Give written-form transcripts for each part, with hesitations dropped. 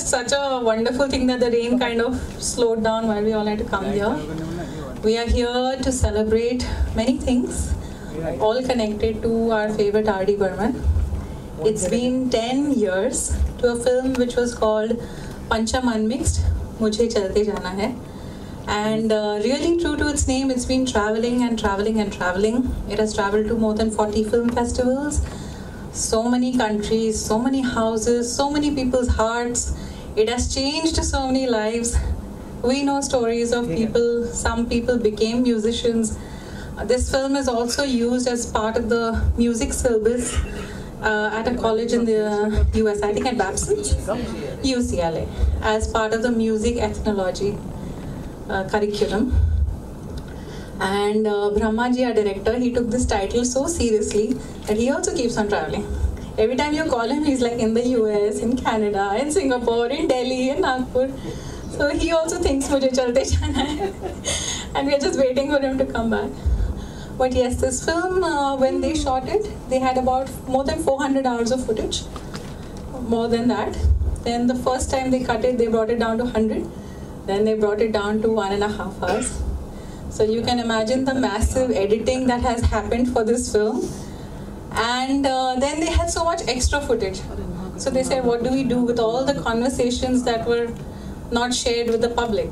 such a wonderful thing that the rain kind of slowed down while we all had to come here. We are here to celebrate many things, all connected to our favorite R.D. Burman. It's been 10 years to a film which was called Pancham Unmixed, Mujhe Chalte Jana Hai. And really true to its name, it's been traveling and traveling and traveling. It has traveled to more than 40 film festivals, so many countries, so many houses, so many people's hearts. It has changed so many lives. We know stories of people, some people became musicians. This film is also used as part of the music syllabus at a college in the US, I think at Babson's, UCLA, as part of the music ethnology curriculum. And Brahmaji, our director, he took this title so seriously that he also keeps on traveling. Every time you call him, he's like in the US, in Canada, in Singapore, in Delhi, in Nagpur. So he also thinks Mujhe Chalte Jana Hai. And we're just waiting for him to come back. But yes, this film, when they shot it, they had about more than 400 hours of footage. More than that. Then the first time they cut it, they brought it down to 100. Then they brought it down to 1.5 hours. So you can imagine the massive editing that has happened for this film. And then they had so much extra footage. So they said, what do we do with all the conversations that were not shared with the public?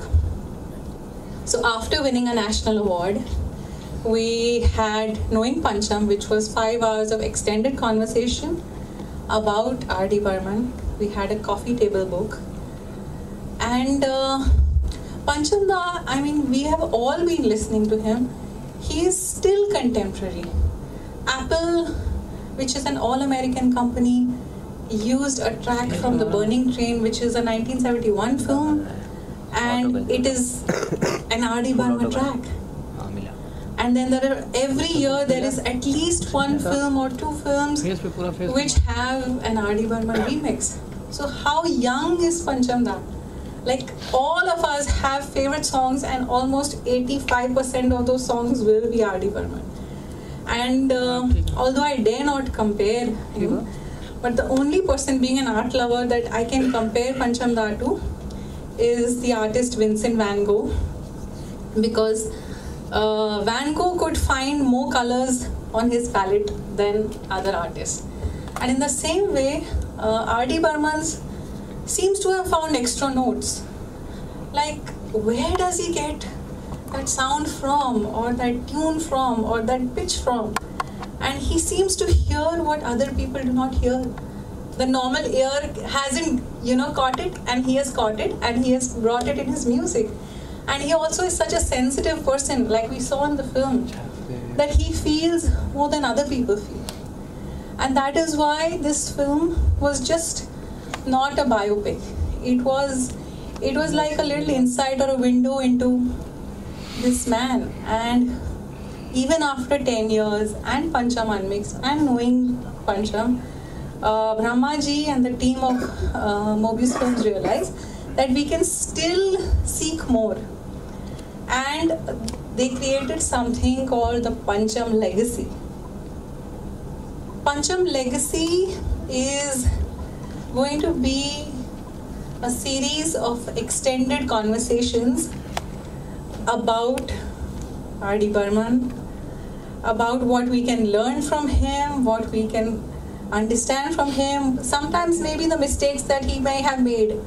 So after winning a national award, we had Knowing Pancham, which was 5 hours of extended conversation about R.D. Burman. We had a coffee table book. And Pancham Da, I mean, we have all been listening to him. He is still contemporary. Apple, which is an all-American company, used a track from The Burning Train, which is a 1971 film, and it is an R.D. Burman track. And then every year there is at least one film or two films which have an R.D. Burman remix. So how young is Pancham Da? Like, all of us have favorite songs, and almost 85% of those songs will be R.D. Burman. And although I dare not compare him, but the only person, being an art lover, that I can compare Pancham Da to is the artist Vincent van Gogh, because Van Gogh could find more colors on his palette than other artists. And in the same way, R.D. Burman's seems to have found extra notes. Like, where does he get that sound from, or that tune from, or that pitch from? And he seems to hear what other people do not hear. The normal ear hasn't, caught it, and he has caught it, and he has brought it in his music. And he also is such a sensitive person, like we saw in the film, that he feels more than other people feel. And that is why this film was just not a biopic. It was like a little insight or a window into this man. And even after 10 years and Pancham Unmixed and Knowing Pancham, Brahmaji and the team of Mobius Films realized that we can still seek more. And they created something called the Pancham Legacy. Pancham Legacy is going to be a series of extended conversations about R.D. Burman, about what we can learn from him, what we can understand from him, sometimes maybe the mistakes that he may have made,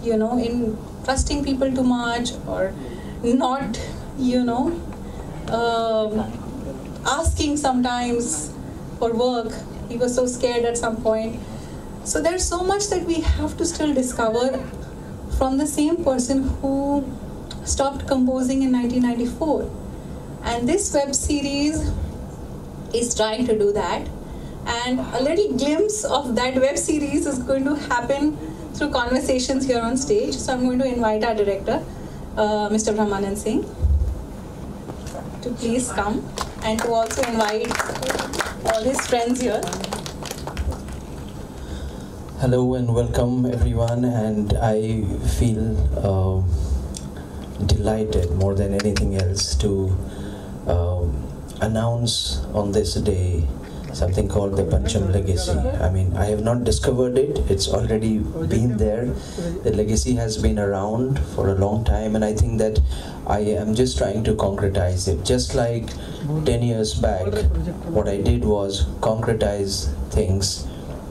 in trusting people too much, or not, asking sometimes for work. He was so scared at some point. So there's so much that we have to still discover from the same person who stopped composing in 1994. And this web series is trying to do that. And a little glimpse of that web series is going to happen through conversations here on stage. So I'm going to invite our director, Mr. Brahmanand Singh, to please come, and to also invite all his friends here. Hello and welcome everyone, and I feel delighted more than anything else to announce on this day something called the Pancham legacy. I mean, I have not discovered it, it's already been there. The legacy has been around for a long time, and I think that I am just trying to concretize it. Just like 10 years back, what I did was concretize things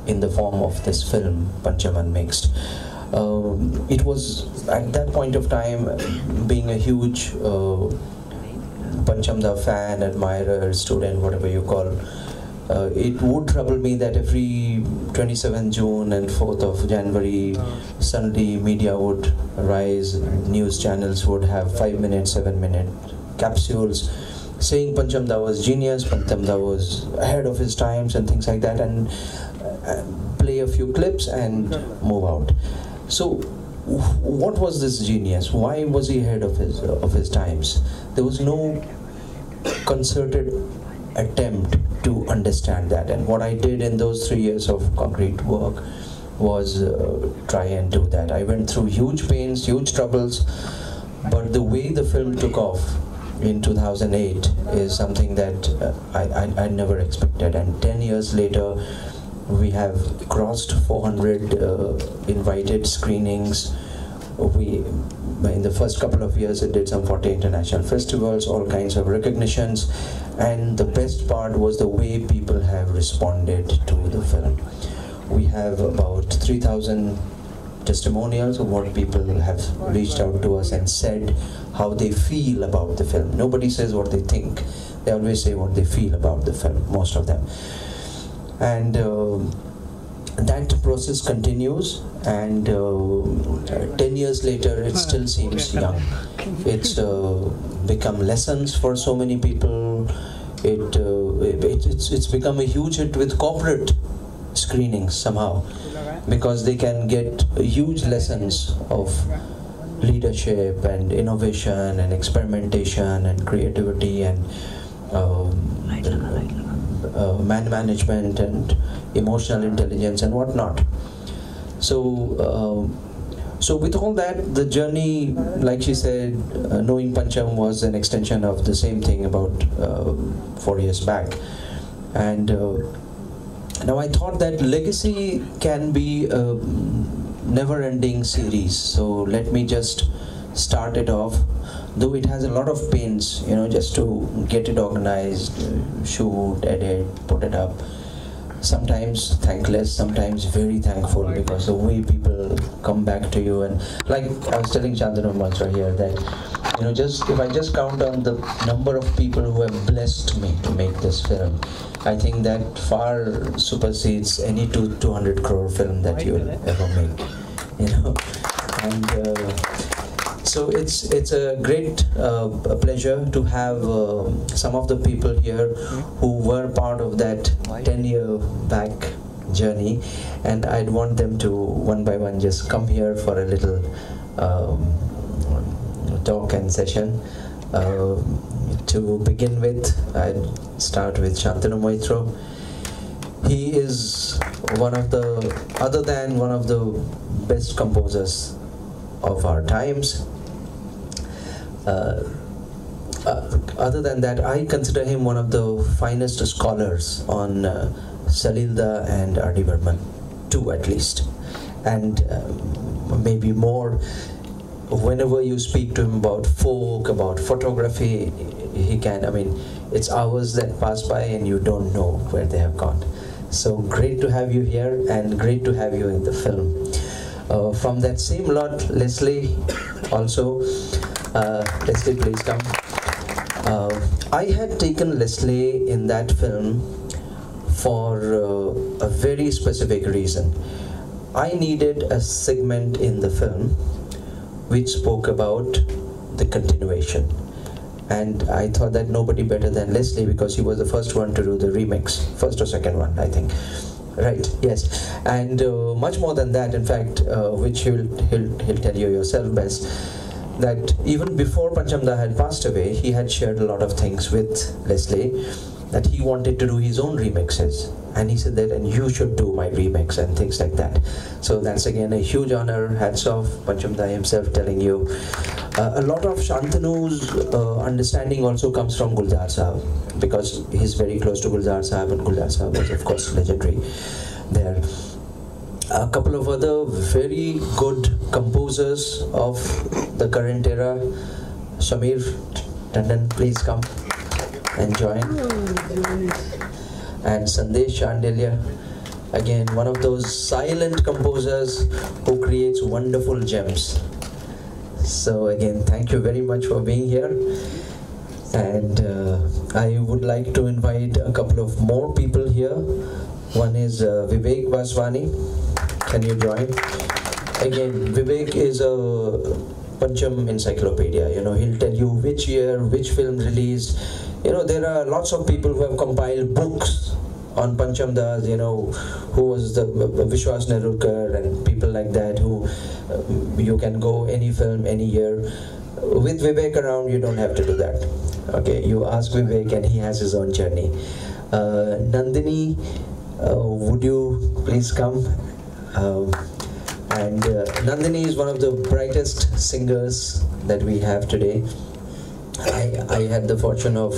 in the form of this film, Pancham Unmixed. It was at that point of time, being a huge Panchamda fan, admirer, student, whatever you call, it would trouble me that every 27th June and 4th of January, suddenly media would rise, news channels would have 5-minute, 7-minute capsules saying Panchamda was genius, Panchamda was ahead of his times and things like that, and play a few clips and move out. So what was this genius? Why was he ahead of his times? There was no concerted attempt to understand that, and what I did in those 3 years of concrete work was try and do that. I went through huge pains, huge troubles, but the way the film took off in 2008 is something that I never expected, and 10 years later we have crossed 400 invited screenings. In the first couple of years, it did some 40 international festivals, all kinds of recognitions, and the best part was the way people have responded to the film. We have about 3,000 testimonials of what people have reached out to us and said how they feel about the film. Nobody says what they think, they always say what they feel about the film, most of them. And that process continues, and 10 years later it still seems young. It's become lessons for so many people. It's become a huge hit with corporate screenings somehow, because they can get huge lessons of leadership and innovation and experimentation and creativity and man management and emotional intelligence and whatnot. So with all that, the journey, like she said, knowing Pancham was an extension of the same thing about 4 years back. And now I thought that legacy can be a never-ending series. So let me just start it off, though it has a lot of pains, you know, just to get it organized, shoot, edit, put it up. Sometimes thankless, sometimes very thankful, because the way people come back to you. And like I was telling Chandana once right here that, you know, just if I just count on the number of people who have blessed me to make this film, I think that far supersedes any 200 crore film that you'll ever make, you know. And so it's a great pleasure to have some of the people here who were part of that 10-year back journey, and I'd want them to one by one just come here for a little talk and session. To begin with, I'd start with Shantanu Moitro. He is one of the, other than one of the best composers of our times. Other than that, I consider him one of the finest scholars on Salilda and R.D. Burman, two at least, and maybe more. Whenever you speak to him about folk, about photography, he can, I mean, it's hours that pass by and you don't know where they have gone. So great to have you here, and great to have you in the film. From that same lot, Leslie also. Leslie, please come. I had taken Leslie in that film for a very specific reason. I needed a segment in the film which spoke about the continuation, and I thought that nobody better than Leslie, because he was the first one to do the remix, first or second one, I think. Right, yes, and much more than that, in fact, which he'll tell you yourself best, that even before Panchamda had passed away, he had shared a lot of things with Leslie, that he wanted to do his own remixes, and he said that, and you should do my remix and things like that. So that's again a huge honor. Hats off, Panchamda himself telling you. A lot of Shantanu's understanding also comes from Gulzar Sahab, because he's very close to Gulzar Sahab, and Gulzar Sahab was of course legendary there. A couple of other very good composers of the current era. Shamir Tandon, please come and join. And Sandesh Chandelier, again one of those silent composers who creates wonderful gems. So again, thank you very much for being here. And I would like to invite a couple of more people here. One is Vivek Vaswani. Can you join? Again, Vivek is a Pancham encyclopedia. You know, he'll tell you which year, which film released. You know, there are lots of people who have compiled books on Pancham Das, you know, who was the Vishwas Nerurkar and people like that, who you can go any film, any year. With Vivek around, you don't have to do that. Okay, you ask Vivek and he has his own journey. Nandini, would you please come? Nandini is one of the brightest singers that we have today. I had the fortune of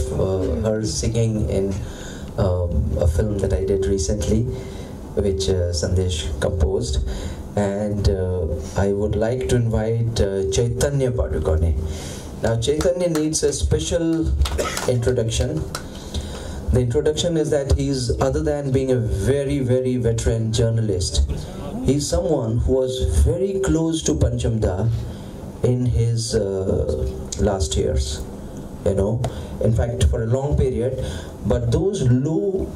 her singing in a film that I did recently, which Sandesh composed. And I would like to invite Chaitanya Padukone. Now Chaitanya needs a special introduction. The introduction is that he's, other than being a very, very veteran journalist, he's someone who was very close to Pancham Da in his last years, you know, in fact for a long period. But those low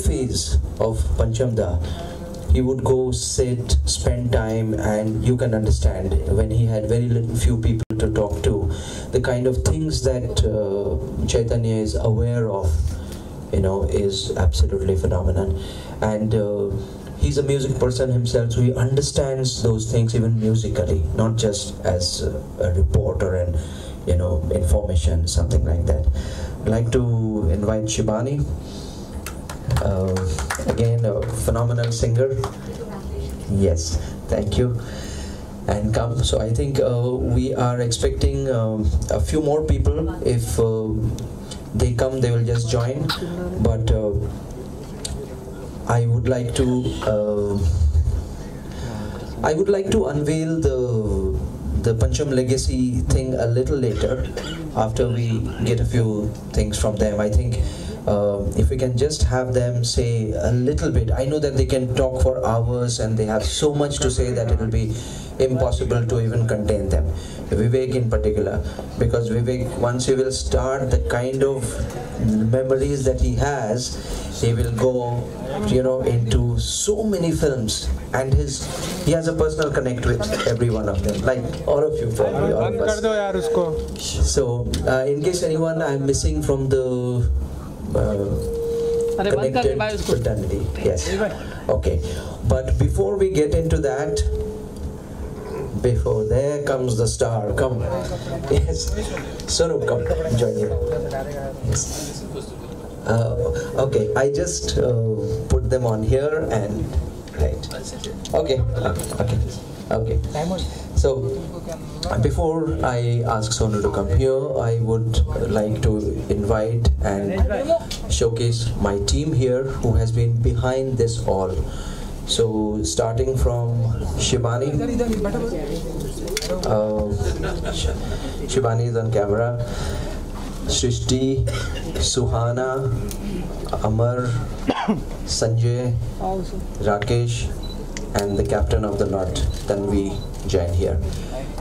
phase of Pancham Da, he would go sit, spend time, and you can understand when he had very few people to talk to, the kind of things that Chaitanya is aware of, you know, is absolutely phenomenal. And he's a music person himself, so he understands those things even musically, not just as a reporter and, you know, information, something like that. I'd like to invite Shibani, again a phenomenal singer. Yes, thank you. And come. So I think we are expecting a few more people. If they come, they will just join. But I would like to unveil the Pancham legacy thing a little later, after we get a few things from them. I think if we can just have them say a little bit. I know that they can talk for hours and they have so much to say that it will be impossible to even contain them. Vivek in particular, because Vivek, once he will start the kind of memories that he has, he will go, you know, into so many films, and he has a personal connect with every one of them, like all of you, probably all of us. So in case anyone I'm missing from the connected fraternity, yes, okay. But before we get into that, before there comes the star, come, yes, Sonu, come, join you. Yes. Okay, I just put them on here and right. Okay, okay. So before I ask Sonu to come here, I would like to invite and showcase my team here who has been behind this all. So starting from Shibani. Shibani is on camera. Shrishti, Suhana, Amar, Sanjay, Rakesh, and the captain of the knot, Tanvi, join here.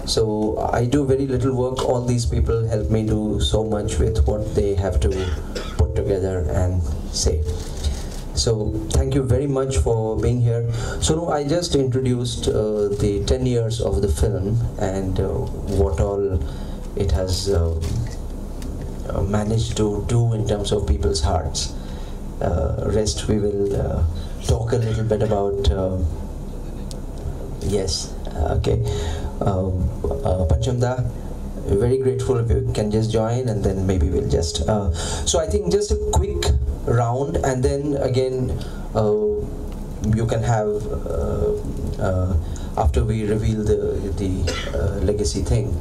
So I do very little work. All these people help me do so much with what they have to put together and say. So thank you very much for being here. So I just introduced the 10 years of the film and what all it has managed to do in terms of people's hearts. Rest we will talk a little bit about. Yes, okay. Pancham Da, very grateful if you can just join, and then maybe we'll just. So I think just a quick round, and then again you can have after we reveal the legacy thing,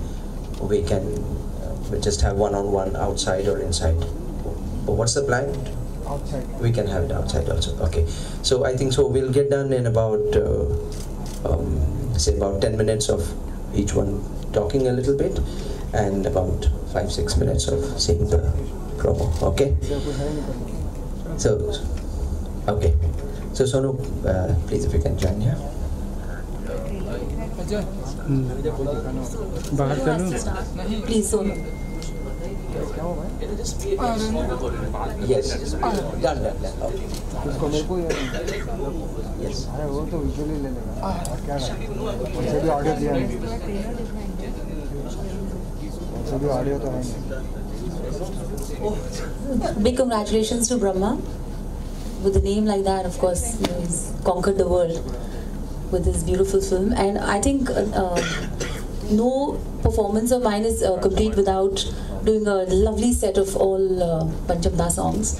we can we just have one-on-one outside or inside. But what's the plan? Outside. We can have it outside also. Okay. So I think so we'll get done in about say about 10 minutes of each one talking a little bit, and about 5-6 minutes of seeing the promo. Okay. So okay. So Sonu, please if you can join here. Please, Sonu. Yes. Done. Okay. Yes. अरे वो तो visually ले लेगा और क्या वैसे भी audio दिया नहीं वैसे भी ऑडियो तो है नहीं Big congratulations to Burman. With a name like that, of course, he's conquered the world with this beautiful film. And I think no performance of mine is complete without doing a lovely set of all Pancham Da songs,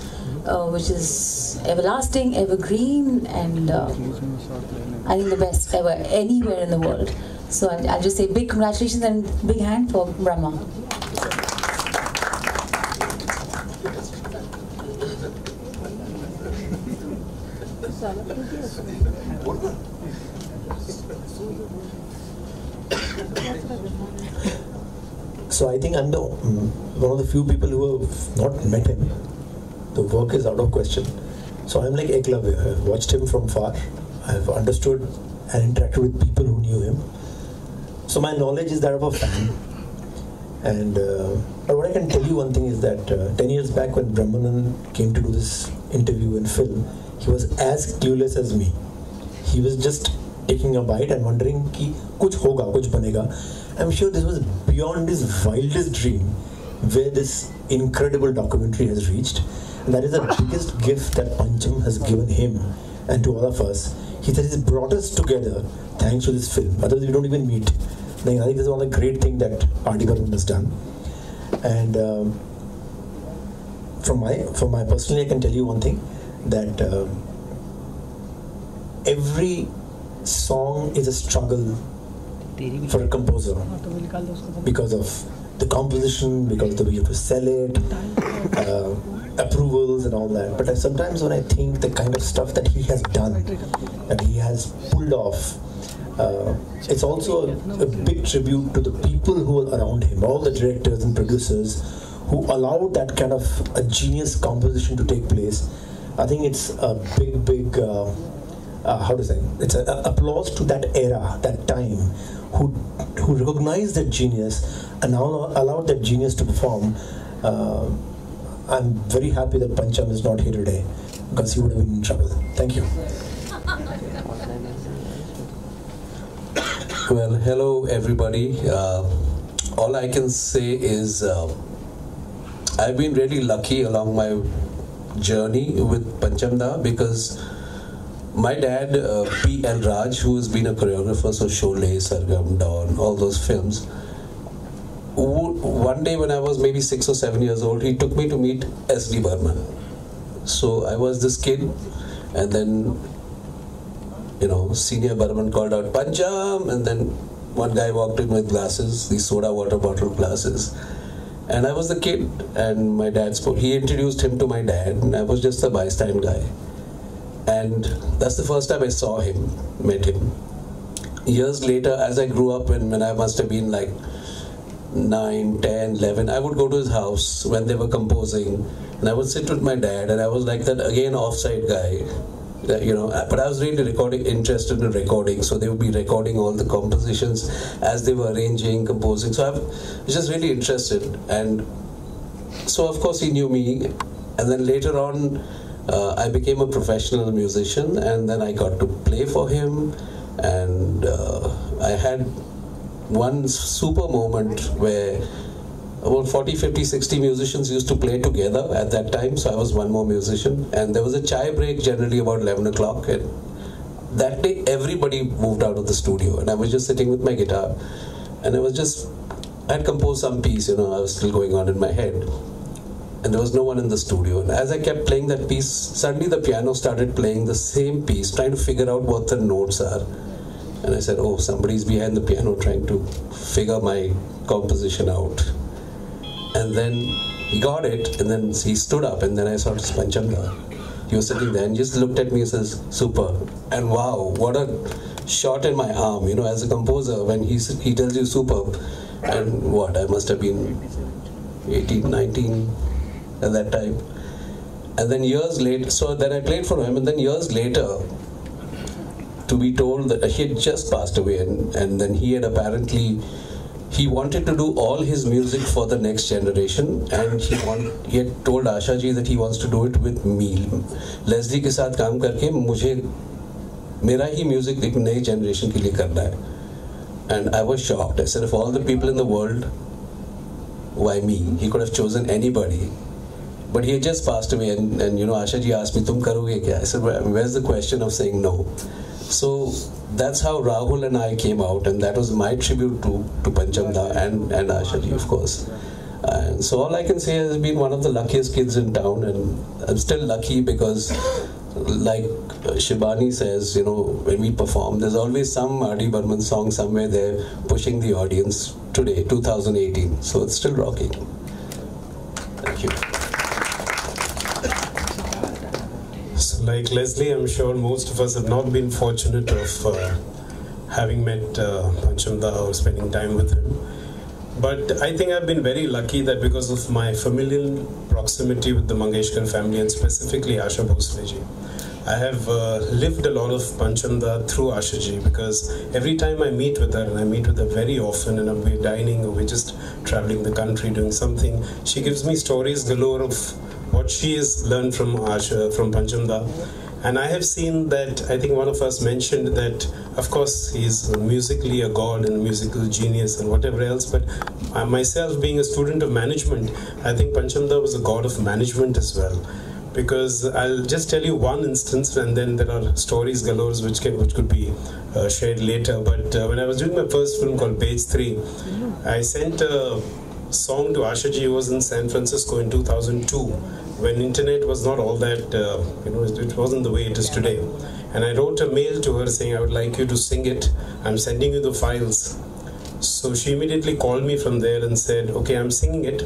which is everlasting, evergreen, and I think the best ever anywhere in the world. So I'll just say big congratulations and big hand for Burman. So I think I'm the one of the few people who have not met him. The work is out of question. So I'm like Eklavya. I've watched him from far. I've understood and interacted with people who knew him. So my knowledge is that of a fan. And but what I can tell you one thing is that 10 years back when Burman came to do this interview and film, he was as clueless as me. He was just taking a bite and wondering ki kuch hoga, kuch banega. I'm sure this was beyond his wildest dream where this incredible documentary has reached. And that is the biggest gift that Pancham has given him and to all of us. He said he's brought us together thanks to this film. Otherwise we don't even meet. I think this is one of the great things that R.D. Burman has done. And from my personally, I can tell you one thing, that every song is a struggle for a composer because of the composition, because of the way you have to sell it, approvals and all that. But sometimes when I think the kind of stuff that he has done, that he has pulled off, it's also a big tribute to the people who are around him, all the directors and producers who allowed that kind of a genius composition to take place. I think it's a big how to say, it's an applause to that era, that time, who recognized that genius and now allowed that genius to perform. I'm very happy that Pancham is not here today, because he would have been in trouble. Thank you. Well, hello everybody. All I can say is I've been really lucky along my journey with Pancham Da, because my dad, P. L. Raj, who has been a choreographer, so Sholay, Sargam, Dawn, all those films, one day when I was maybe 6 or 7 years old, he took me to meet S.D. Burman. So I was this kid, and then, you know, senior Burman called out, Pancham, and then one guy walked in with glasses, these soda water bottle glasses. And I was the kid, and my dad spoke. He introduced him to my dad, and I was just a bystand guy. And that's the first time I saw him, met him. Years later, as I grew up, when I must have been like 9, 10, 11, I would go to his house when they were composing, and I would sit with my dad, and I was like that, again, offside guy. You know, but I was really interested in recording, so they would be recording all the compositions as they were arranging, composing. So I was just really interested, and so of course he knew me, and then later on I became a professional musician, and then I got to play for him, and I had one super moment where about 40, 50, 60 musicians used to play together at that time, so I was one more musician, and there was a chai break generally about 11 o'clock, and that day everybody moved out of the studio, and I was just sitting with my guitar, and I had composed some piece, you know, I was still going on in my head, and there was no one in the studio, and as I kept playing that piece, suddenly the piano started playing the same piece, trying to figure out what the notes are, And I said, oh, somebody's behind the piano trying to figure my composition out. And then he got it, and then he stood up, and then I saw it was Panchamda. He was sitting there and just looked at me and says, super. And wow, what a shot in my arm, you know, as a composer, when he tells you superb. And what, I must have been 18, 19 at that time. And then years later, so then I played for him, and then years later, to be told that he had just passed away, and then he had apparently, he wanted to do all his music for the next generation, and he had told Asha ji that he wants to do it with me. Leslie के साथ काम करके मुझे मेरा ही music एक नई generation के लिए करना है. And I was shocked. I said, of all the people in the world, why me? He could have chosen anybody. But he had just passed away, and you know, Asha ji asked me, "Tum karoge kya?" I said, "Where's the question of saying no?" So that's how Rahul and I came out, and that was my tribute to Panchamda and Asha ji, of course. And so all I can say is I've been one of the luckiest kids in town, and I'm still lucky because, like Shibani says, you know, when we perform, there's always some R.D. Burman song somewhere there pushing the audience today, 2018. So it's still rocking. Thank you. So like Leslie, I'm sure most of us have not been fortunate of having met Panchamda or spending time with him. But I think I've been very lucky that because of my familial proximity with the Mangeshkar family, and specifically Asha Bhosle ji, I have lived a lot of Panchamda through Asha ji, because every time I meet with her, and I meet with her very often, and we're dining or we're just traveling the country doing something, she gives me stories galore of what she has learned from Asha, from Panchamda. And I have seen that, I think one of us mentioned that, of course, he's musically a god and a musical genius and whatever else, but myself being a student of management, I think Panchamda was a god of management as well. Because I'll just tell you one instance, and then there are stories galore which could be shared later. But when I was doing my first film called Page 3, I sent a song to Asha ji, who was in San Francisco in 2002. When internet was not all that, you know, it wasn't the way it is today. And I wrote a mail to her saying, I would like you to sing it. I'm sending you the files. So she immediately called me from there and said, okay, I'm singing it,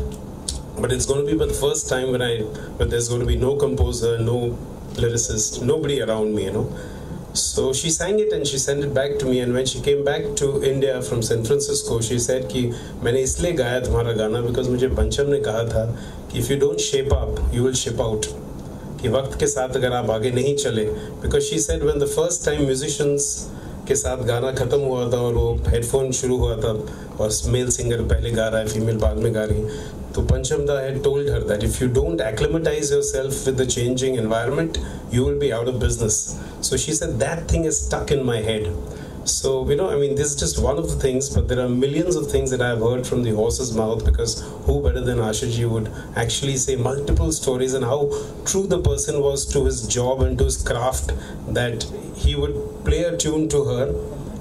but it's going to be for the first time but there's going to be no composer, no lyricist, nobody around me, you know. So she sang it and she sent it back to me, and when she came back to India from San Francisco, she said कि मैंने इसलिए गाया तुम्हारा गाना because मुझे पंचम ने कहा था कि if you don't shape up, you will ship out. कि वक्त के साथ अगर आप आगे नहीं चले, because she said when the first time musicians के साथ गाना खत्म हुआ था और वो हेडफोन शुरू हुआ था और मेल सिंगर पहले गा रहा है, फीमेल बाद में गा रही, तो Panchamda had told her that if you don't acclimatize yourself with the changing environment, you will be out of business. So she said that thing is stuck in my head. So, you know, I mean, this is just one of the things, but there are millions of things that I've heard from the horse's mouth, because who better than Asha ji would actually say multiple stories and how true the person was to his job and to his craft, that he would play a tune to her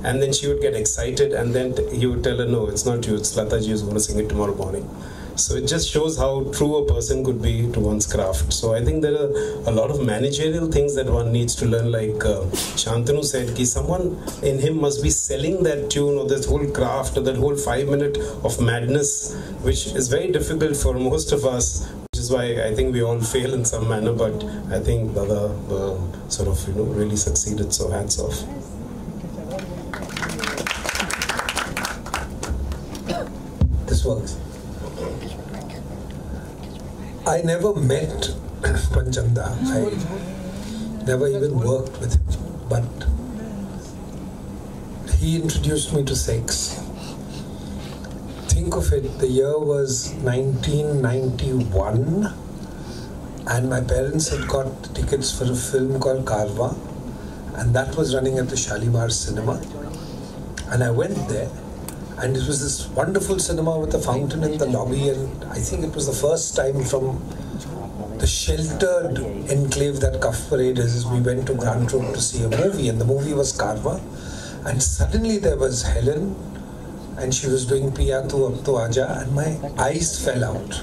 and then she would get excited and then he would tell her, no, it's not you, it's Lata ji who's going to sing it tomorrow morning. So it just shows how true a person could be to one's craft. So I think there are a lot of managerial things that one needs to learn, like Shantanu said, ki someone in him must be selling that tune or that whole craft or that whole 5 minutes of madness, which is very difficult for most of us, which is why I think we all fail in some manner, but I think Dada sort of, you know, really succeeded, so hats off. This works. I never met Panchamda. I never even worked with him. But he introduced me to sex. Think of it, the year was 1991, and my parents had got tickets for a film called Karwa, and that was running at the Shalimar Cinema. And I went there. And it was this wonderful cinema with a fountain in the lobby, and I think it was the first time from the sheltered enclave that Cuff Parade is, we went to Grand Road to see a movie, and the movie was Karwa. And suddenly there was Helen, and she was doing Piya Tu Ab To Aaja, and my eyes fell out.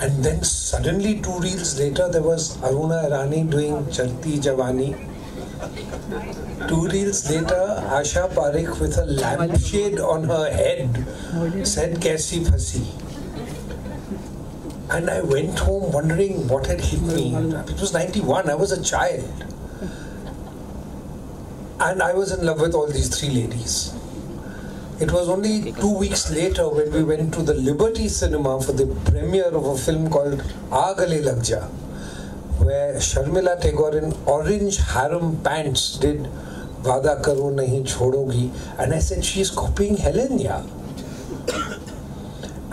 And then suddenly 2 reels later there was Aruna Irani doing Charti Javani. 2 reels later, Asha Parekh with a lampshade on her head said, "Kaisi phasi?" And I went home wondering what had hit me. It was 91, I was a child. And I was in love with all these 3 ladies. It was only 2 weeks later when we went to the Liberty Cinema for the premiere of a film called Aag Gale Lag Ja, where Sharmila Tagore in orange harem pants did Vada Karo Nahi Chodogi, and I said, she's copying Helen, yeah.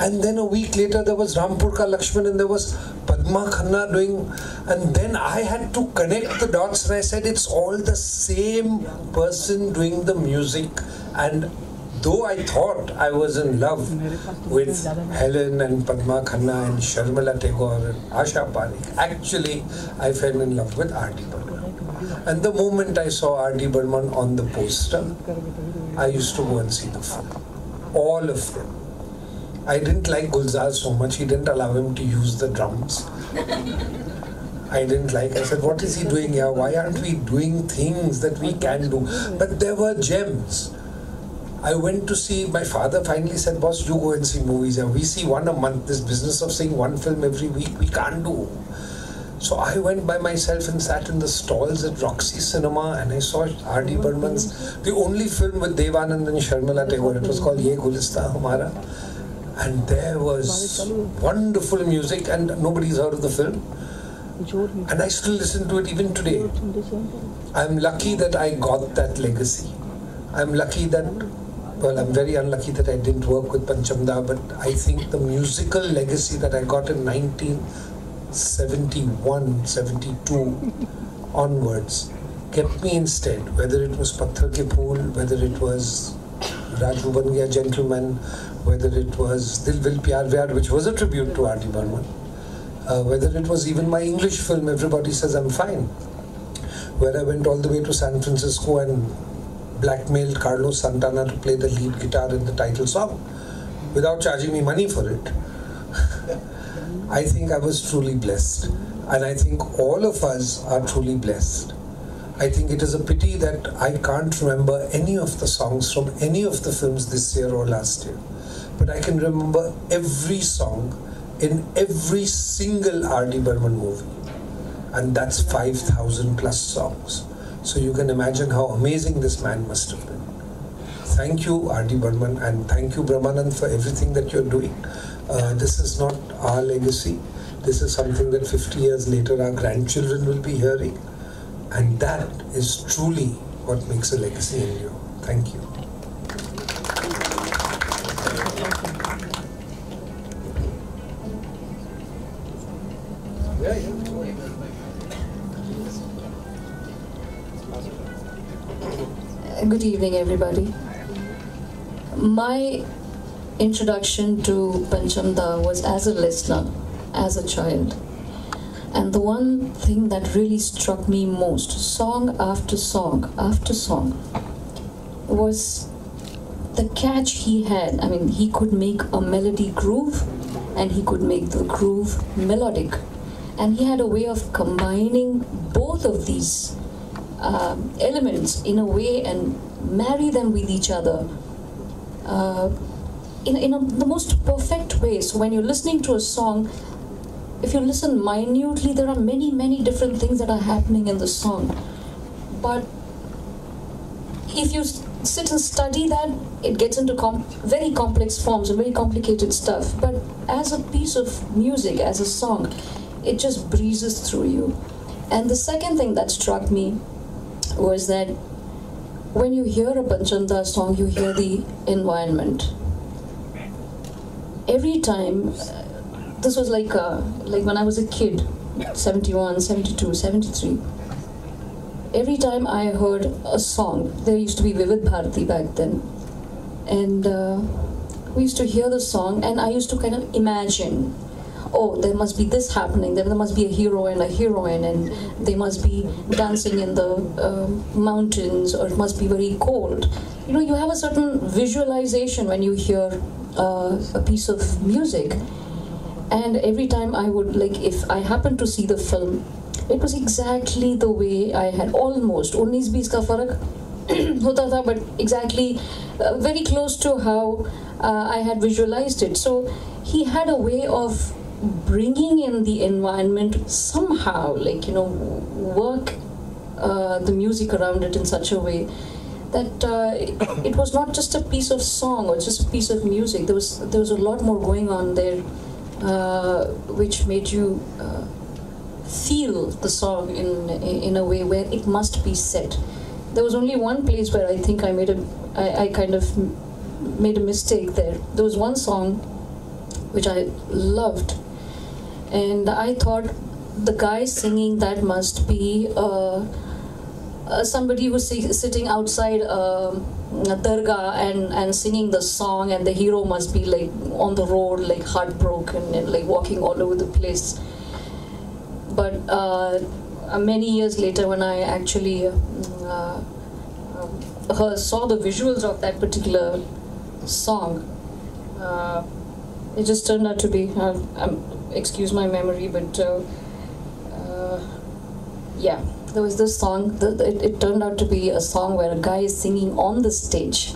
And then a week later there was Rampur Ka Lakshman and there was Padma Khanna doing, and then I had to connect the dots and I said, it's all the same person doing the music. And though I thought I was in love with Helen and Padma Khanna and Sharmila Tagore and Asha Parekh, actually I fell in love with R.D. Burman. And the moment I saw R.D. Burman on the poster, I used to go and see the film. All of them. I didn't like Gulzar so much, he didn't allow him to use the drums. I said, what is he doing here? Why aren't we doing things that we can do? But there were gems. I went to see, my father finally said, boss, you go and see movies. We see one a month. This business of seeing one film every week, we can't do. So I went by myself and sat in the stalls at Roxy Cinema and I saw R.D. Burman's, the only film with Dev Anand and Sharmila Tagore. It was called Ye Gulista Hamara. And there was wonderful music and nobody's heard of the film. And I still listen to it even today. I'm lucky that I got that legacy. I'm lucky that, well, I'm very unlucky that I didn't work with Panchamda, but I think the musical legacy that I got in 1971, 72 onwards kept me instead, whether it was Patthar Ke Phool, whether it was Raju Ban Gaya Gentleman, whether it was Dil Vil Pyar Vyar, which was a tribute to R.D. Burman, whether it was even my English film, Everybody Says I'm Fine, where I went all the way to San Francisco and blackmailed Carlos Santana to play the lead guitar in the title song without charging me money for it. I think I was truly blessed, and I think all of us are truly blessed. I think it is a pity that I can't remember any of the songs from any of the films this year or last year, but I can remember every song in every single R.D. Burman movie, and that's 5,000 plus songs. So you can imagine how amazing this man must have been. Thank you, R.D. Burman, and thank you, Brahmanand, for everything that you're doing. This is not our legacy. This is something that 50 years later our grandchildren will be hearing. And that is truly what makes a legacy in you. Thank you. Good evening, everybody. My introduction to Panchamda was as a listener, as a child. And the one thing that really struck me most, song after song after song, was the catch he had. I mean, he could make a melody groove and he could make the groove melodic. And he had a way of combining both of these elements in a way and marry them with each other in the most perfect way. So when you're listening to a song, if you listen minutely, there are many, many different things that are happening in the song. But if you sit and study that, it gets into very complex forms and very complicated stuff. But as a piece of music, as a song, it just breezes through you. And the second thing that struck me was that when you hear a Panchamda song, you hear the environment. Every time, this was like when I was a kid, 71, 72, 73. Every time I heard a song, there used to be Vivid Bharati back then. And we used to hear the song and I used to kind of imagine, oh, there must be this happening, there must be a hero and a heroine, and they must be dancing in the mountains, or it must be very cold. You know, you have a certain visualization when you hear a piece of music. And every time I would, like, if I happened to see the film It was exactly the way I had almost 19-20 का फर्क होता था, but exactly very close to how I had visualized it. So he had a way of bringing in the environment somehow, like, you know, work the music around it in such a way that it was not just a piece of song or just a piece of music. There was a lot more going on there, which made you feel the song in a way where it must be said. There was only one place where I think I kind of made a mistake there. There was one song which I loved, and I thought the guy singing that must be somebody who's sitting outside a dargah and singing the song, and the hero must be like on the road, like heartbroken and like walking all over the place. But many years later, when I actually saw the visuals of that particular song, it just turned out to be, excuse my memory, but yeah, there was this song, it turned out to be a song where a guy is singing on the stage,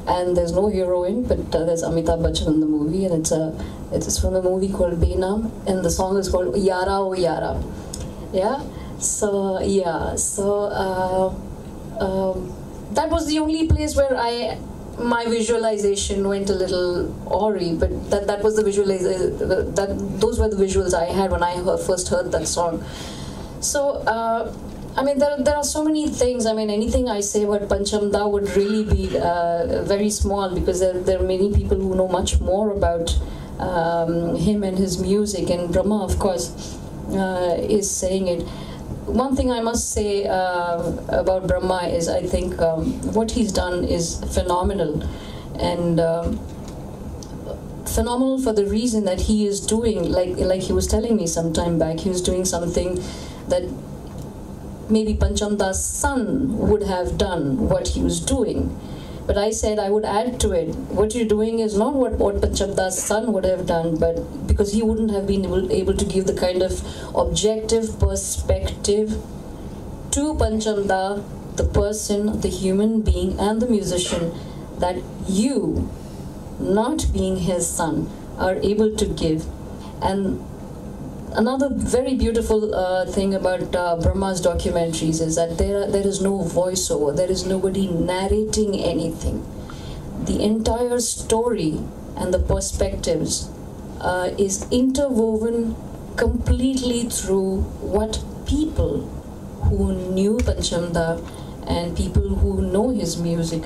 and there's no heroine, but there's Amitabh Bachchan in the movie, and it's from a movie called Benam, and the song is called Yara O Yara. Yeah, so yeah, so that was the only place where my visualization went a little awry, but that was the visualization, those were the visuals I had when I first heard that song. So I mean, there are so many things. I mean, anything I say about Pancham Da would really be very small, because there are many people who know much more about him and his music, and Brahma, of course, is saying it. One thing I must say about Brahma is, I think what he's done is phenomenal, and phenomenal for the reason that he is doing, like he was telling me some time back, he was doing something that maybe Pancham Da's son would have done what he was doing. But I said I would add to it, what you're doing is not what Pancham Da's son would have done, but because he wouldn't have been able to give the kind of objective perspective to Pancham Da, the person, the human being, and the musician, that you, not being his son, are able to give. And another very beautiful thing about Brahma's documentaries is that there is no voiceover, there is nobody narrating anything. The entire story and the perspectives is interwoven completely through what people who knew Pancham Da and people who know his music,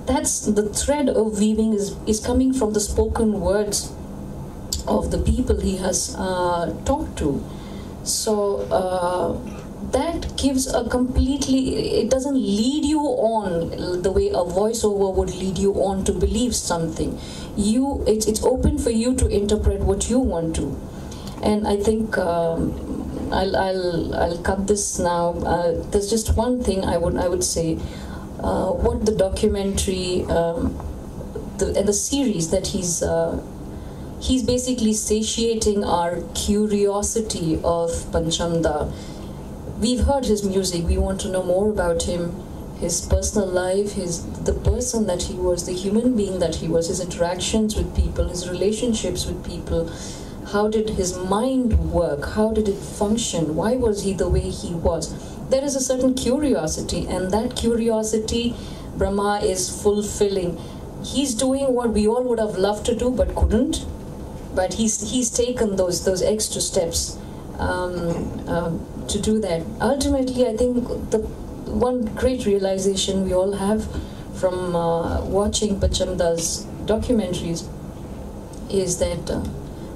that's the thread of weaving is coming from the spoken words of the people he has talked to. So that gives a completely, it doesn't lead you on the way a voiceover would lead you on to believe something. It's open for you to interpret what you want to. And I think I'll cut this now. There's just one thing I would say. What the documentary and the series that he's basically satiating our curiosity of Pancham Da. We've heard his music, we want to know more about him, his personal life, the person that he was, the human being that he was, his interactions with people, his relationships with people. How did his mind work? How did it function? Why was he the way he was? There is a certain curiosity, and that curiosity Brahma is fulfilling. He's doing what we all would have loved to do but couldn't. But he's taken those extra steps to do that. Ultimately, I think the one great realization we all have from watching Pancham Da's documentaries is that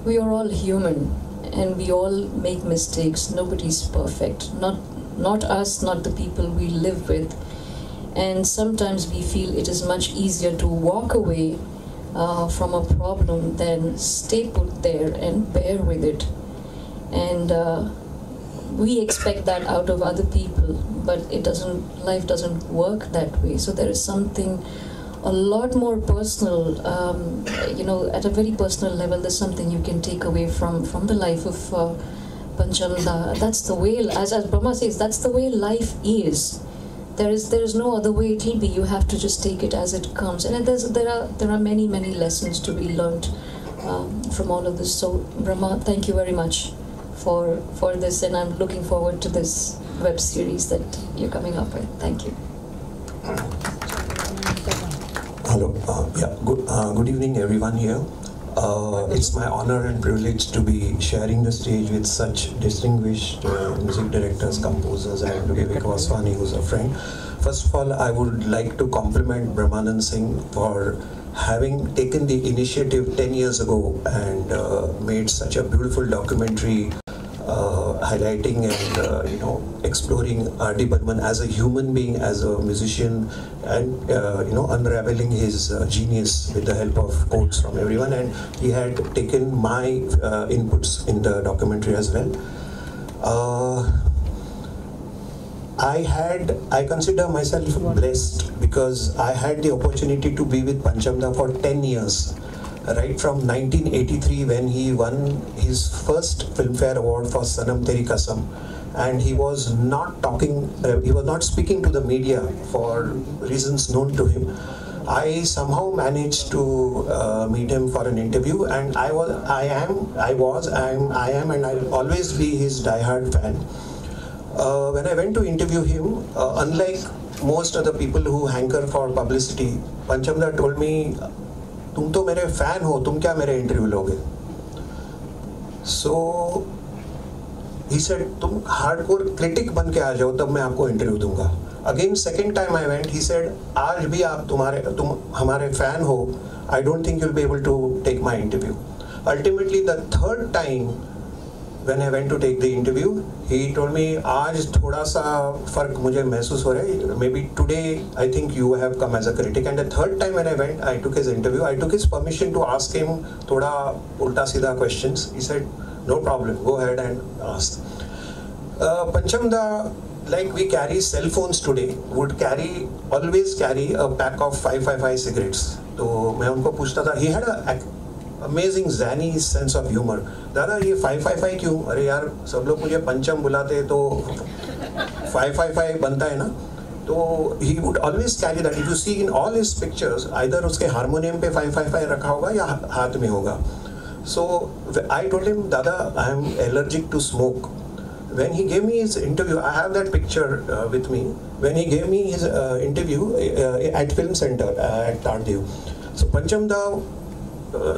we are all human and we all make mistakes. Nobody's perfect. Not us, not the people we live with. And sometimes we feel it is much easier to walk away from a problem than stay put there and bear with it. And we expect that out of other people, but life doesn't work that way. So there is something a lot more personal, at a very personal level. There's something you can take away from the life of Panchamda. That's the way, as Brahma says, that's the way life is. There is no other way it will be. You have to just take it as it comes. And there are many lessons to be learned from all of this. So Brahma, thank you very much for this, and I'm looking forward to this web series that you're coming up with. Thank you. Hello. Good evening, everyone here. It's my honor and privilege to be sharing the stage with such distinguished music directors, composers, and Vivek Vaswani, who's a friend. First of all, I would like to compliment Brahmanand Singh for having taken the initiative 10 years ago and made such a beautiful documentary highlighting and exploring R.D. Burman as a human being, as a musician, and unraveling his genius with the help of quotes from everyone. And he had taken my inputs in the documentary as well. I consider myself blessed because I had the opportunity to be with Panchamda for 10 years. Right from 1983, when he won his first Filmfare Award for Sanam Teri Kasam, and he was not speaking to the media for reasons known to him. I somehow managed to meet him for an interview, and I am, and I'll always be his diehard fan. When I went to interview him, unlike most other people who hanker for publicity, Panchamda told me, तुम तो मेरे fan हो, तुम क्या मेरे interview लोगे? So he said, तुम hardcore critic बन के आ जाओ, तब मैं आपको इंटरव्यू दूंगा. Again, second time I went, he said, आज भी आप तुम हमारे फैन हो, I don't think you'll be able to take my interview. Ultimately, the third time when I went to take the interview, he told me, आज थोड़ा सा फर्क मुझे महसूस हो रहा है. Maybe today I think you have come as a critic. And the third time when I went, I took his interview. I took his permission to ask him थोड़ा उल्टा सीधा questions. He said, no problem, go ahead and ask. Panchamda, like we carry cell phones today, would always carry a pack of 555 cigarettes. तो मैं उनको पूछता था. He had a amazing zany sense of humor. दादा ये 555 क्यों? अरे यार सब लोग मुझे पंचम बुलाते तो 555 बनता है ना. तो he would always carry that. If you see in all his pictures, either उसके हारमोनियम पे 555 रखा होगा या हाथ में होगा. So I told him, Dada, I am allergic to smoke. When he gave me his interview, I have that picture with me. When he gave me his interview at Film Center at Tardeo. So Panchamda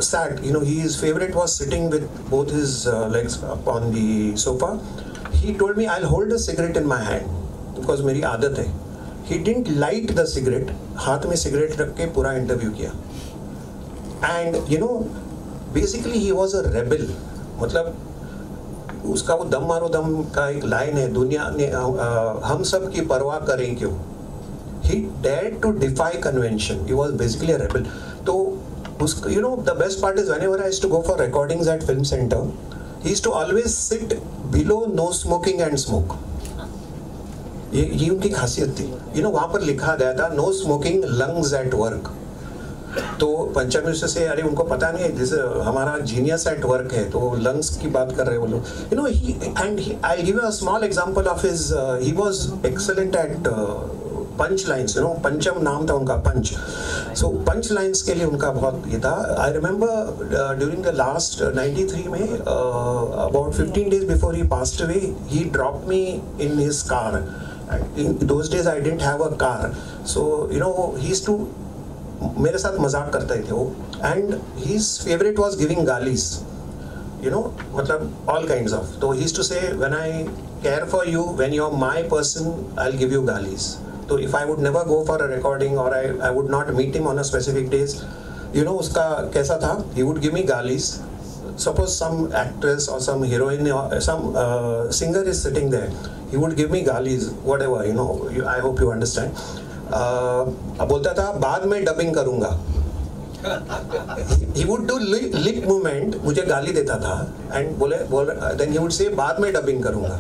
sat, his favorite was sitting with both his legs upon the sofa. He told me, I'll hold a cigarette in my hand because मेरी आदत है. He didn't light the cigarette. हाथ में cigarette रख के पूरा interview किया. And basically he was a rebel. मतलब उसका वो दम मारो दम का एक लाइन है, दुनिया ने हम सब की परवाह करें क्यों. He dared to defy convention. He was basically a rebel. तो the best part is whenever I used to go for recordings at Film Center, he used to always sit below no smoking and smoke. ये उनकी खासियत थी. वहाँ पर लिखा गया था no smoking, lungs at work. तो पंचम से अरे उनको पता नहीं है जैसे हमारा जीनियस एट वर्क है तो लंग्स की बात कर रहे हैं वो लोग. I'll give you a small example of his. He was excellent at punch lines. Pancham नाम था उनका, पंच. सो पंच लाइन्स के लिए उनका बहुत ये था. I remember during the last 93 में about 15 days before he passed away, he dropped me in his car. In those days I didn't have a car, so he used to मेरे साथ मजाक करते थे वो. And his favorite was giving गालीज, मतलब all kinds of. तो he used to say, when I care for you, when you're my person, I'll give you गालीज. So if I would never go for a recording or I would not meet him on a specific days, उसका कैसा था, he would give me galis. Suppose some actress or some heroine or some singer is sitting there, he would give me galis, whatever, I hope you understand. बोलता था बाद में dubbing करूँगा. He would do lip movement, मुझे गाली देता था, and then he would say बाद में डबिंग करूँगा.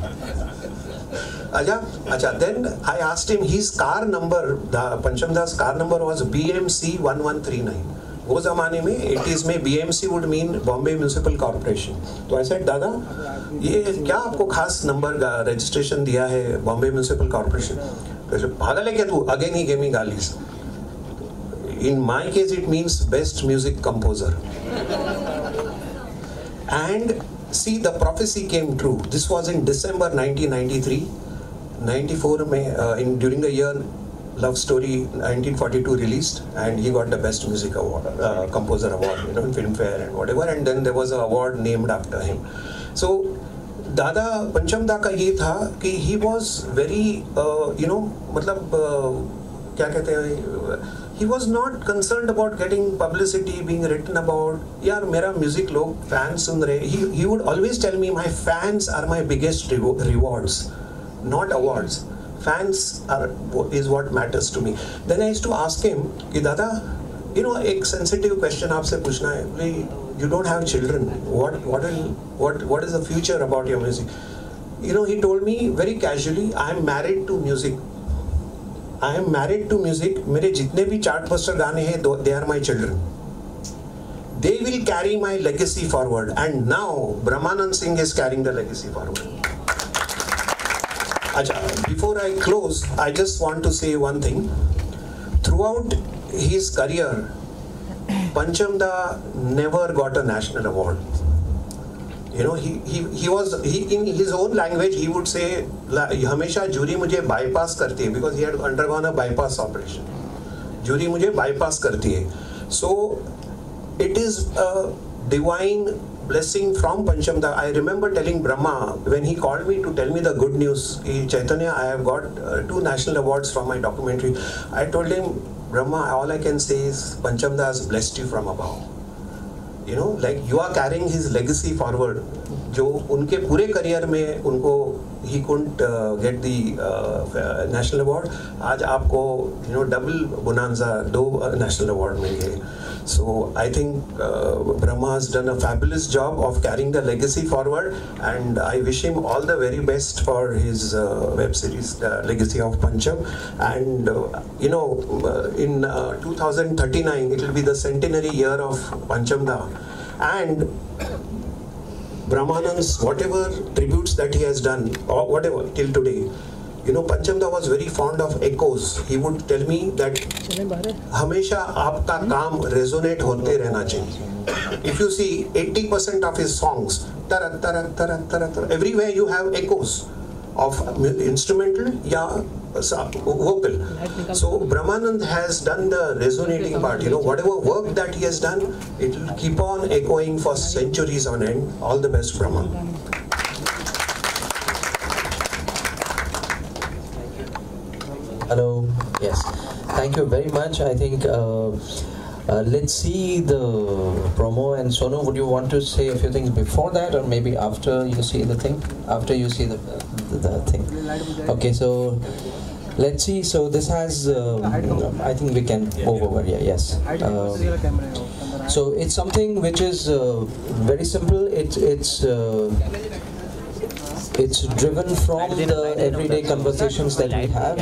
अच्छा, then I asked him his car number. Panchamda's car number was BMC 1139. वो ज़माने में 80s में BMC would mean Bombay municipal corporation. तो I said, दादा ये क्या आपको खास नंबर का रजिस्ट्रेशन दिया है बॉम्बे म्यूनसिपल कॉर्पोरेशन? तो पागल है क्या तू? Again he gave me गालीज. In my case it means best music composer. And see, the prophecy came true. This was in December 1993. 94 में during the year Love Story 1942 released, and he got the Best Music Award, Composer Award, you know, in Filmfare and whatever. And then there was an award named after him. So, Dada Pancham Da का ये था कि he was very, you know, मतलब क्या कहते हैं? He was not concerned about getting publicity, being written about. यार मेरा music लोग fans सुन रहे. He would always tell me, my fans are my biggest rewards, not awards. Fans is what matters to me. Then I used to ask him कि दादा, you know, एक sensitive question आपसे पूछना है. You don't have children. What is the future about your music? You know, he told me very casually, I am married to music. I am married to music. मेरे जितने भी chartbuster गाने हैं, they are my children. They will carry my legacy forward. And now Brahmanand Singh is carrying the legacy forward. Before I close, I just want to say one thing. Throughout his career, Pancham Da never got a national award. You know, he in his own language he would say, हमेशा jury मुझे bypass करती है, because he had undergone a bypass operation. Jury मुझे bypass करती है. So it is a divine blessing from Pancham Da. I remember telling Brahma when he called me to tell me the good news, Chaitanya, I have got 2 national awards from my documentary. I told him, Brahma, all I can say is Pancham Da has blessed you from above. You know, like you are carrying his legacy forward. जो उनके पूरे career में उनको he couldn't get the national award. आज आपको you know double bonanza, 2 national award मिल गए. So I think Brahma has done a fabulous job of carrying the legacy forward, and I wish him all the very best for his web series Legacy of Pancham. And you know, in 2039 it will be the centenary year of Pancham Da, and Brahmanand's whatever tributes that he has done or whatever till today, you know, Pancham Da was very fond of echoes. He would tell me that हमेशा आपका काम resonate होते रहना चाहिए. If you see 80% of his songs, tarak tarak tarak tarak tarak, everywhere you have echoes of instrumental या vocal. So Brahmanand has done the resonating part. You know, whatever work that he has done, it will keep on echoing for centuries on end. All the best, Brahman. Hello. Yes. Thank you very much. I think let's see the promo. And Sonu, would you want to say a few things before that, or maybe after you see the thing? After you see the thing. Okay. So let's see. So this has. I think we can move over here. Yes. So it's something which is very simple. It's driven from the everyday conversations that we have,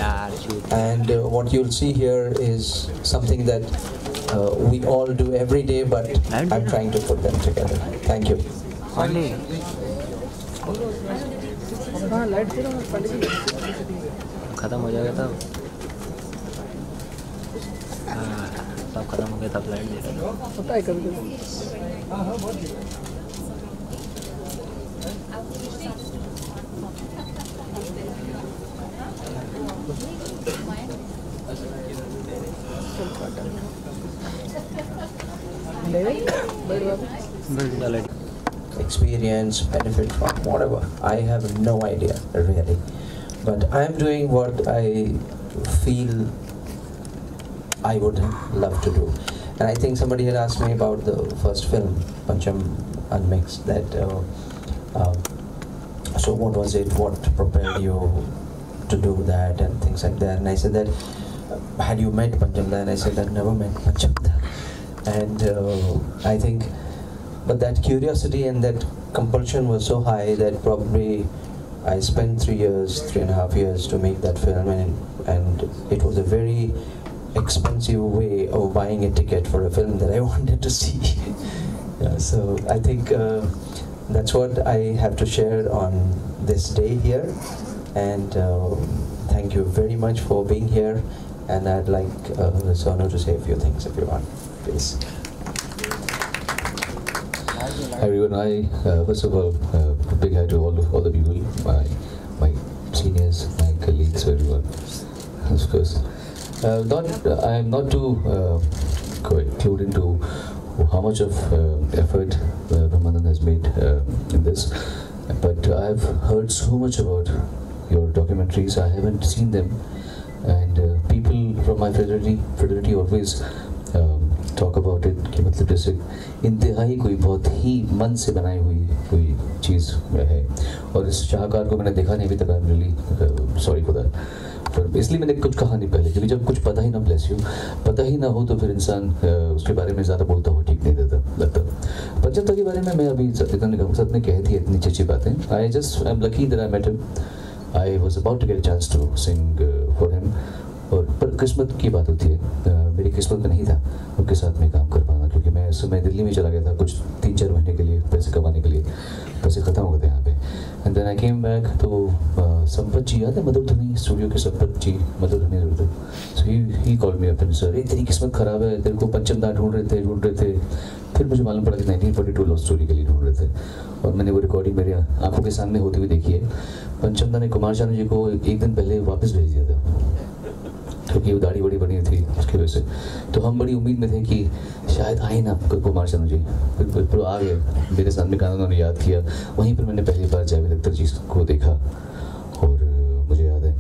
and what you'll see here is something that we all do every day, but I'm trying to put them together. Thank you. खत्म हो जाएगा तब सब खत्म हो गया तब light दे रहा पता है कभी Experience, benefit from, whatever. I have no idea, really. But I'm doing what I feel I would love to do. And I think somebody had asked me about the first film, Pancham Unmixed, that so what was it, what propelled you to do that and things like that. And I said that, had you met Pancham Da? And I said, I've never met Pancham Da. And I think, but that curiosity and that compulsion was so high that probably I spent 3.5 years to make that film, and it was a very expensive way of buying a ticket for a film that I wanted to see. Yeah, so I think that's what I have to share on this day here, and thank you very much for being here, and I'd like Sonu to say a few things if you want, please. Hi everyone, first of all, big hi to all the people, my seniors, my colleagues, everyone, of course. I am not too clued into how much of effort Burman has made in this, but I've heard so much about your documentaries. I haven't seen them, and people from my fraternity always talk about it कि मतलब जैसे इंतहाई कोई बहुत ही मन से बनाई हुई कोई चीज़ है, और इस शाहकार को मैंने देखा नहीं अभी तक. I am really sorry for that, पर इसलिए मैंने कुछ कहा नहीं पहले, क्योंकि जब कुछ पता ही ना, ब्लेस यू, पता ही ना हो तो फिर इंसान उसके बारे में ज़्यादा बोलता हो ठीक नहीं लगता. पंचमदा के बारे में मैं अभी सत ने कह दी इतनी अच्छी बातें. I am lucky that I met him. I was about to get a chance to sing for him, और पर किस्मत की बात होती है, मेरी किस्मत में नहीं था उनके साथ में काम कर पाना, क्योंकि मैं उस समय दिल्ली में चला गया था कुछ 3-4 महीने के लिए पैसे कमाने के लिए. पैसे ख़त्म हो गए थे यहाँ पे, and then I came back. तो संपत जी याद है, मधुबनी स्टूडियो के संपत जी, मधुबनी जरूरत है. So he called me up and sir, तेरी किस्मत ख़राब है, तेरे को पंचमदा ढूंढ रहे थे. फिर मुझे मालूम पड़ा कि 1942 लव स्टोरी के लिए ढूंढ रहे थे, और मैंने वो रिकॉर्डिंग मेरे आंखों के सामने होती हुई देखी है. पंचमदा ने कुमार शानू जी को एक दिन पहले वापस भेज दिया था, क्योंकि वो दाढ़ी बड़ी बनी थी उसकी वजह से. तो हम बड़ी उम्मीद में थे कि शायद आए ना कुमार शानू जी, फिर आ गए. मेरे सामने गाना उन्होंने याद किया. वहीं पर मैंने पहली बार जावेद अख्तर जी को देखा, और मुझे याद है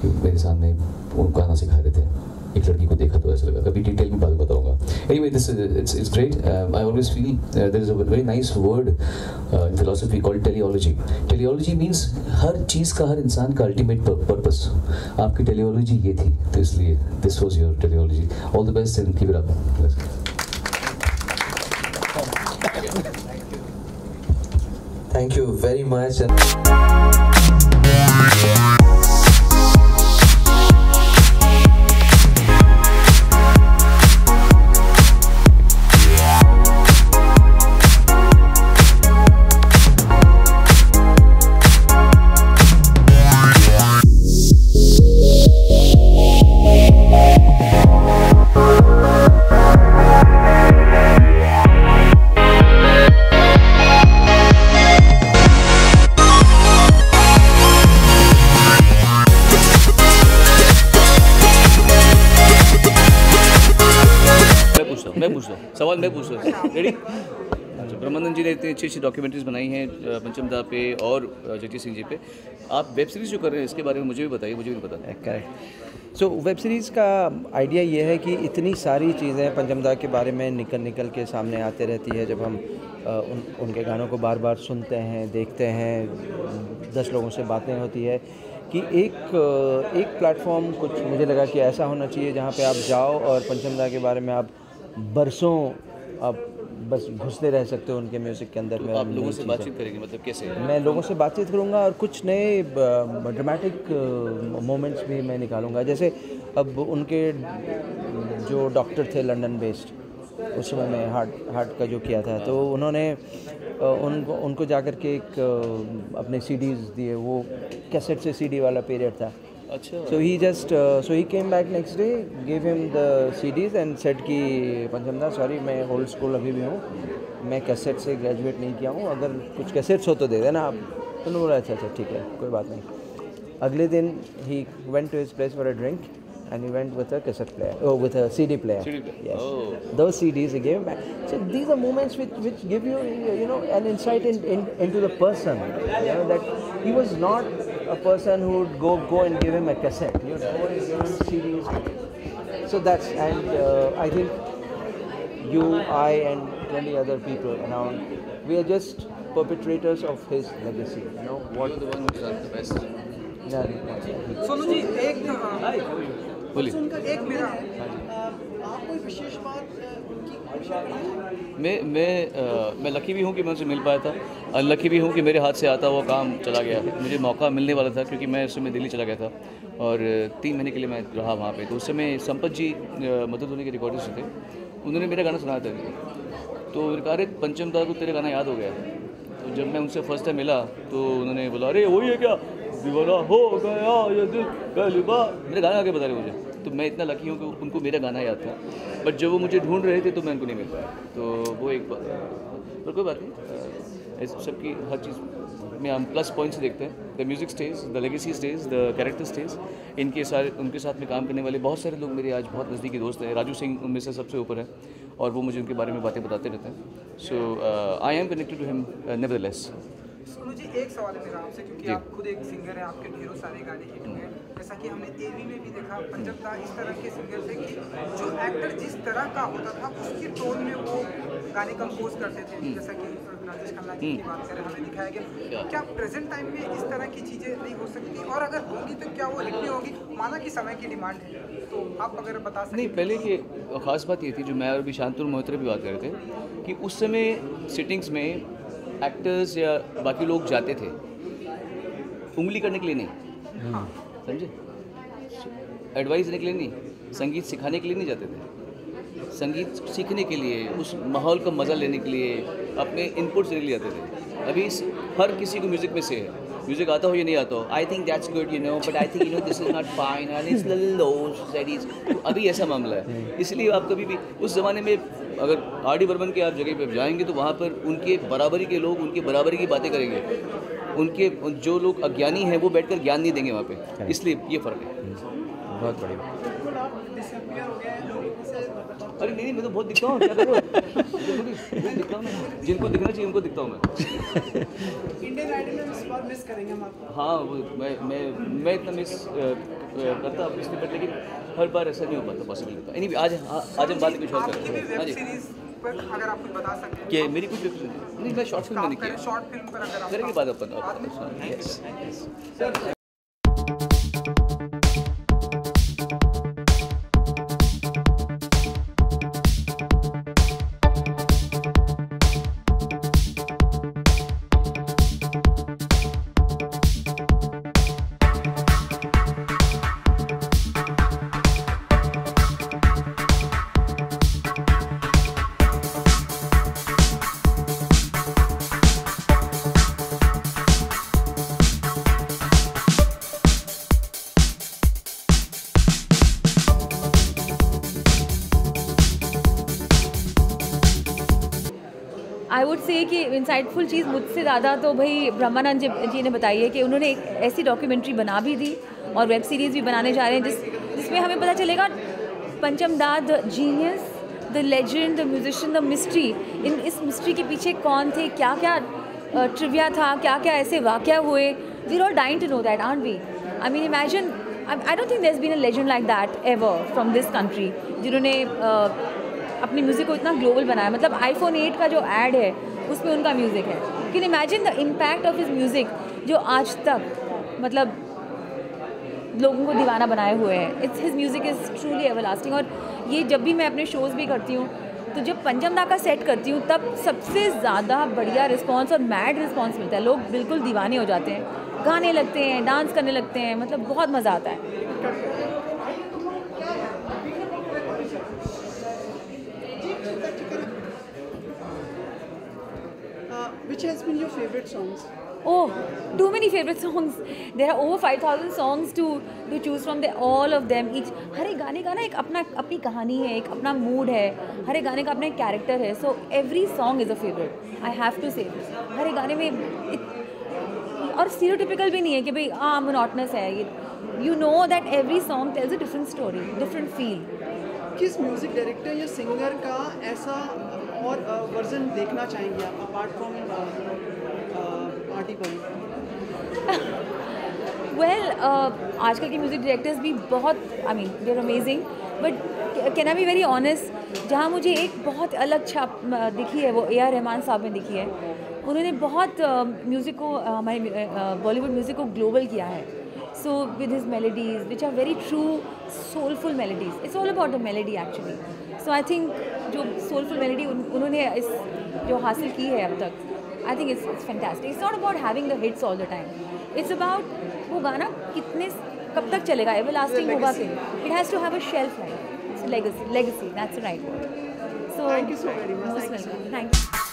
कि मेरे सामने वो गाना सिखा रहे थे. एक लड़की को देखा तो ऐसा लगा, कभी डिटेल में बात बताऊंगा. Anyway, this it's great. I always feel there is a very nice word in philosophy called teleology. Teleology means हर चीज़ का, हर इंसान का अल्टीमेट पर्पस. आपकी टेलियोलॉजी ये थी, तो इसलिए this was your teleology. All the best and keep it up. Thank you very much. सवाल मैं पूछ रहा हूँ. रेडी? अच्छा, ब्रह्मानंद जी ने इतनी अच्छी डॉक्यूमेंट्रीज बनाई हैं पंचमदा पे और जगजीत सिंह जी पे. आप वेब सीरीज़ जो कर रहे हैं इसके बारे में मुझे भी बताइए, मुझे भी पता है. करेक्ट. सो वेब सीरीज़ का आइडिया ये है कि इतनी सारी चीज़ें पंचमदा के बारे में निकल के सामने आते रहती है. जब हम उनके गानों को बार बार सुनते हैं, देखते हैं, 10 लोगों से बातें होती है, कि एक प्लेटफॉर्म कुछ मुझे लगा कि ऐसा होना चाहिए जहाँ पे आप जाओ और पंचमदा के बारे में आप बरसों आप बस घुसते रह सकते हो उनके म्यूज़िक के अंदर. तो आप लोगों से बातचीत करेंगे, मतलब कैसे? मैं लोगों से बातचीत करूँगा और कुछ नए ड्रामेटिक मोमेंट्स भी मैं निकालूंगा. जैसे अब उनके जो डॉक्टर थे लंदन बेस्ड, उस समय में हार्ट का जो किया था, तो उन्होंने उनको जाकर के एक अपने CDs दिए. वो कैसेट से CD वाला पीरियड था. अच्छा. So he came back next day, gave him the CDs and said कि पंचमदा सॉरी मैं ओल्ड स्कूल अभी भी हूँ, मैं कैसेट से ग्रेजुएट नहीं किया हूँ, अगर कुछ कैसेट्स हो तो दे देना आप. तो बोला अच्छा ठीक है, कोई बात नहीं. अगले दिन he went to his place for a drink and he went with a cassette player, with a CD player. Yes. Oh. Those CDs he gave back. So these are moments which give you an insight into the person. That he was not a person who would go and give him a cassette. He would go and give him CDs. So that's, and I think you, I, and 20 other people around, we are just perpetrators of his legacy. What are the ones who are the best? Sonu ji एक बोलिए. एक मेरा आप कोई विशेष बात मैं lucky भी हूँ कि मैं उनसे मिल पाया था, अनलकी भी हूँ कि मेरे हाथ से आता वो काम चला गया. मुझे मौका मिलने वाला था क्योंकि मैं उस समय दिल्ली चला गया था, और 3 महीने के लिए मैं रहा वहाँ पे। तो उस समय संपत जी मदद होने के रिकॉर्डिस्ट थे, उन्होंने मेरा गाना सुनाया था। तो उन्होंने कहा अरे पंचम दा को तेरा गाना याद हो गया। तो जब मैं उनसे फर्स्ट टाइम मिला तो उन्होंने बोला अरे वही है क्या, दीवाना हो गया ये दिल पहली बार, मेरे गाना आगे बता रहे मुझे। तो मैं इतना लकी हूँ कि उनको मेरा गाना याद था, बट जब वो मुझे ढूंढ रहे थे तो मैं उनको नहीं मिल पाया। तो वो एक बात, पर कोई बात नहीं, सबकी हर चीज़ में हम प्लस पॉइंट्स देखते हैं। The music stage, the legacy stage, the character stage. उनके साथ में काम करने वाले बहुत सारे लोग मेरे आज बहुत नज़दीकी दोस्त हैं। राजू सिंह उनमें से सबसे ऊपर है और वो मुझे उनके बारे में बातें बताते रहते हैं। So I am connected to him nevertheless. Sonu ji, एक सवाल है मेरा आपसे, क्योंकि आप खुद एक सिंगर हैं, आपके ढेरों सारे गाने हिट हुए हैं। जैसा कि हमने एवी में भी देखा, पंचम दा इस तरह के सिंगर थे कि जो एक्टर जिस तरह का होता था उसकी टोन में वो गाने कंपोज करते थे। जैसा कि राजेश खन्ना की बात करें, हमें दिखाया गया। क्या प्रेजेंट टाइम में इस तरह की चीज़ें नहीं हो सकती, और अगर होंगी तो क्या वो हिट नहीं होगी? माना कि समय की डिमांड है, तो आप अगर बता सकते। नहीं, पहले की ख़ास बात ये थी, जो मैं और भी शांतुर मोहतरे भी बात कर रहे थे, कि उस समय सिटिंग्स में एक्टर्स या बाकी लोग जाते थे उंगली करने के लिए नहीं, समझे, एडवाइस देने के लिए नहीं, संगीत सिखाने के लिए नहीं जाते थे, संगीत सीखने के लिए, उस माहौल का मज़ा लेने के लिए, अपने इनपुट देने के लिए जाते थे। अभी हर किसी को म्यूज़िक में से है, म्यूज़िक आता हो या नहीं आता हो, I think that's good you know, but I think you know this is not fine and it's little low that. तो अभी ऐसा मामला है। इसलिए आप कभी भी उस ज़माने में अगर आर.डी. बर्मन के आप जगह पे जाएंगे तो वहाँ पर उनके बराबरी के लोग उनके बराबरी की बातें करेंगे, उनके जो लोग अज्ञानी हैं वो बैठकर ज्ञान नहीं देंगे वहाँ पे, इसलिए ये फ़र्क है। बहुत बढ़िया। अरे नहीं, मैं तो बहुत दिखता हूँ, क्या करूँ, मैं दिखता हूँ, जिनको दिखना चाहिए उनको दिखता हूँ मैं। इंडियन आइडल में इस बार मिस करेंगे हम आपको। हाँ, वो मैं इतना मिस करता अपनी, बट लेकिन हर बार ऐसा नहीं हो पाता, पॉसिबल नहीं होता। एनीवे, आज हम बात कुछ और करते हैं। हाँ जी, अगर आप कुछ बता सकते हैं कि मेरी कुछ नहीं, मैं शॉर्ट फिल्म मैंने किया, शॉर्ट फिल्म पर अगर आप करेंगे बात अपन। आई वुड से कि इंसाइटफुल चीज़ मुझसे ज़्यादा तो भाई ब्रह्मानंद जी ने बताई है कि उन्होंने एक ऐसी डॉक्यूमेंट्री बना भी दी और वेब सीरीज़ भी बनाने जा रहे हैं जिसमें हमें पता चलेगा पंचम दा, the genius, the legend, the musician, the mystery. इस मिस्ट्री के पीछे कौन थे, क्या क्या ट्रिविया था, क्या क्या ऐसे वाक़या हुए। We are all dying to know that, aren't we? I mean imagine, I don't think there has been a legend like that ever from this country, जिन्होंने अपनी म्यूज़िक को इतना ग्लोबल बनाया। मतलब iPhone 8 का जो ऐड है उसमें उनका म्यूज़िक है। You can imagine the impact of his music जो आज तक मतलब लोगों को दीवाना बनाए हुए हैं। It's his music is truly everlasting. और ये जब भी मैं अपने शोज़ भी करती हूँ तो जब पंचम दा का सेट करती हूँ तब सबसे ज़्यादा बढ़िया रिस्पॉन्स और मैड रिस्पॉन्स मिलता है। लोग बिल्कुल दीवाने हो जाते हैं, गाने लगते हैं, डांस करने लगते हैं, मतलब बहुत मज़ा आता है। Which has been your favorite songs? Oh, too many favorite songs. There are over 5,000 songs to choose from. All of them. Each हर एक गाने का ना एक अपनी कहानी है, एक अपना मूड है, हर एक गाने का अपना एक कैरेक्टर है. So every song is a favorite. I have to say this. हर एक गाने में और stereotypical भी नहीं है कि भाई monotonous है ये. You know that every song tells a different story, different feel. किस म्यूजिक डायरेक्टर या सिंगर का ऐसा और वर्जन देखना चाहेंगे आप apart from R D. Burman? Well आजकल के म्यूज़िक डायरेक्टर्स भी बहुत they are amazing, but can I be very honest, जहाँ मुझे एक बहुत अलग छाप दिखी है वो A.R. रहमान साहब ने दिखी है. उन्होंने बहुत म्यूज़िक को हमारे बॉलीवुड म्यूज़िक को ग्लोबल किया है. So with his melodies, which are very true, soulful melodies. It's all about the melody actually. So I think जो soulful melody उन्होंने इस जो हासिल की है अब तक, I think it's fantastic. It's not about having the hits all the time. It's about वो गाना कितने कब तक चलेगा, एवरलास्टिंग होगा कि it has to have a shelf life, legacy, that's the right word. So, thank you so very much. Most welcome. Thank you.